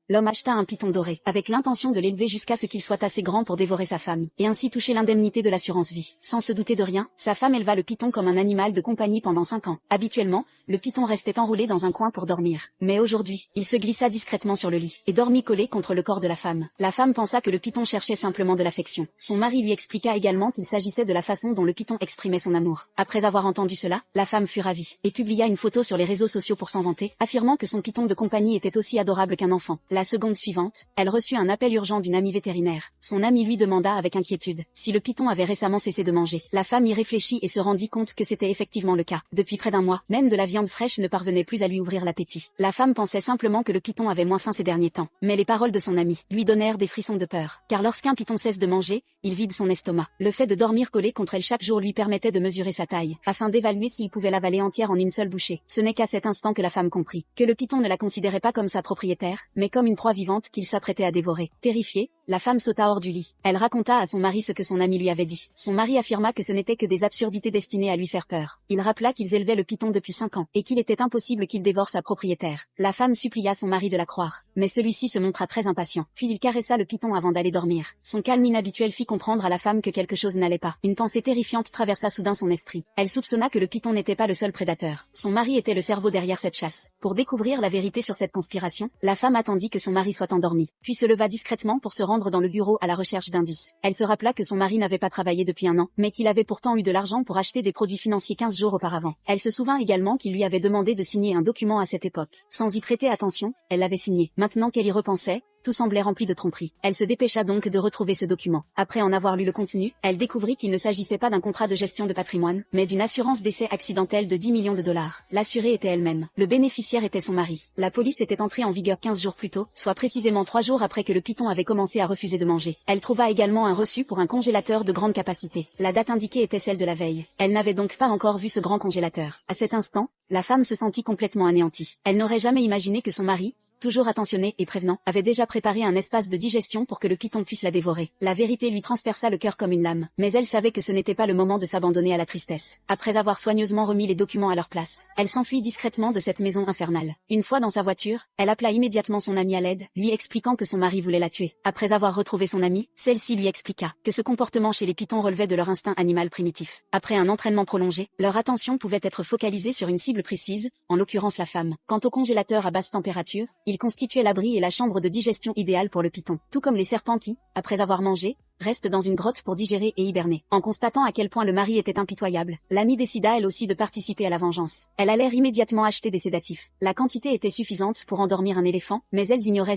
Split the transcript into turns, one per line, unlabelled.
l'homme acheta un python doré, avec l'intention de l'élever jusqu'à ce qu'il soit assez grand pour dévorer sa femme, et ainsi toucher l'indemnité de l'assurance vie. Sans se douter de rien, sa femme éleva le python comme un animal de compagnie pendant 5 ans. Habituellement, le python restait enroulé dans un coin pour dormir. Mais aujourd'hui, il se glissa discrètement sur le lit, et dormit collé contre le corps de la femme. La femme pensa que le python cherchait simplement de l'affection. Son mari lui expliqua également qu'il s'agissait de la façon dont le python exprimait son amour. Après avoir entendu cela, la femme fut ravie, et publia une photo sur les réseaux sociaux pour s'en vanter, affirmant que son python de compagnie était aussi adorable qu'un enfant. La seconde suivante, elle reçut un appel urgent d'une amie vétérinaire. Son amie lui demanda avec inquiétude si le python avait récemment cessé de manger. La femme y réfléchit et se rendit compte que c'était effectivement le cas. Depuis près d'un mois, même de la viande fraîche ne parvenait plus à lui ouvrir l'appétit. La femme pensait simplement que le python avait moins faim ces derniers temps. Mais les paroles de son amie lui donnèrent des frissons de peur, car lorsqu'un python cesse de manger, il vide son estomac. Le fait de dormir collé contre elle chaque jour lui permettait de mesurer sa taille, afin d'évaluer s'il pouvait l'avaler entière en une seule bouchée. Ce n'est qu'à cet instant que la femme comprit que le python ne la considérait pas comme sa propriétaire, mais comme une proie vivante qu'il s'apprêtait à dévorer. Terrifiée, la femme sauta hors du lit. Elle raconta à son mari ce que son ami lui avait dit. Son mari affirma que ce n'était que des absurdités destinées à lui faire peur. Il rappela qu'ils élevaient le python depuis 5 ans, et qu'il était impossible qu'il dévore sa propriétaire. La femme supplia son mari de la croire, mais celui-ci se montra très impatient. Puis il caressa le python avant d'aller dormir. Son calme inhabituel fit comprendre à la femme que quelque chose n'allait pas. Une pensée terrifiante traversa soudain son esprit. Elle soupçonna que le python n'était pas le seul prédateur. Son mari était le cerveau derrière cette chasse. Pour découvrir la vérité sur cette conspiration, la femme attendit que son mari soit endormi, puis se leva discrètement pour se rendre dans le bureau à la recherche d'indices. Elle se rappela que son mari n'avait pas travaillé depuis 1 an, mais qu'il avait pourtant eu de l'argent pour acheter des produits financiers 15 jours auparavant. Elle se souvint également qu'il lui avait demandé de signer un document à cette époque. Sans y prêter attention, elle l'avait signé. Maintenant qu'elle y repensait, tout semblait rempli de tromperies. Elle se dépêcha donc de retrouver ce document. Après en avoir lu le contenu, elle découvrit qu'il ne s'agissait pas d'un contrat de gestion de patrimoine, mais d'une assurance décès accidentel de 10 millions de dollars. L'assurée était elle-même. Le bénéficiaire était son mari. La police était entrée en vigueur 15 jours plus tôt, soit précisément 3 jours après que le python avait commencé à refuser de manger. Elle trouva également un reçu pour un congélateur de grande capacité. La date indiquée était celle de la veille. Elle n'avait donc pas encore vu ce grand congélateur. À cet instant, la femme se sentit complètement anéantie. Elle n'aurait jamais imaginé que son mari, toujours attentionné et prévenant, avait déjà préparé un espace de digestion pour que le python puisse la dévorer. La vérité lui transperça le cœur comme une lame, mais elle savait que ce n'était pas le moment de s'abandonner à la tristesse. Après avoir soigneusement remis les documents à leur place, elle s'enfuit discrètement de cette maison infernale. Une fois dans sa voiture, elle appela immédiatement son amie à l'aide, lui expliquant que son mari voulait la tuer. Après avoir retrouvé son amie, celle-ci lui expliqua que ce comportement chez les pythons relevait de leur instinct animal primitif. Après un entraînement prolongé, leur attention pouvait être focalisée sur une cible précise, en l'occurrence la femme. Quant au congélateur à basse température, il constituait l'abri et la chambre de digestion idéale pour le python, tout comme les serpents qui, après avoir mangé, restent dans une grotte pour digérer et hiberner. En constatant à quel point le mari était impitoyable, l'amie décida elle aussi de participer à la vengeance. Elle allèrent immédiatement acheter des sédatifs. La quantité était suffisante pour endormir un éléphant, mais elles ignoraient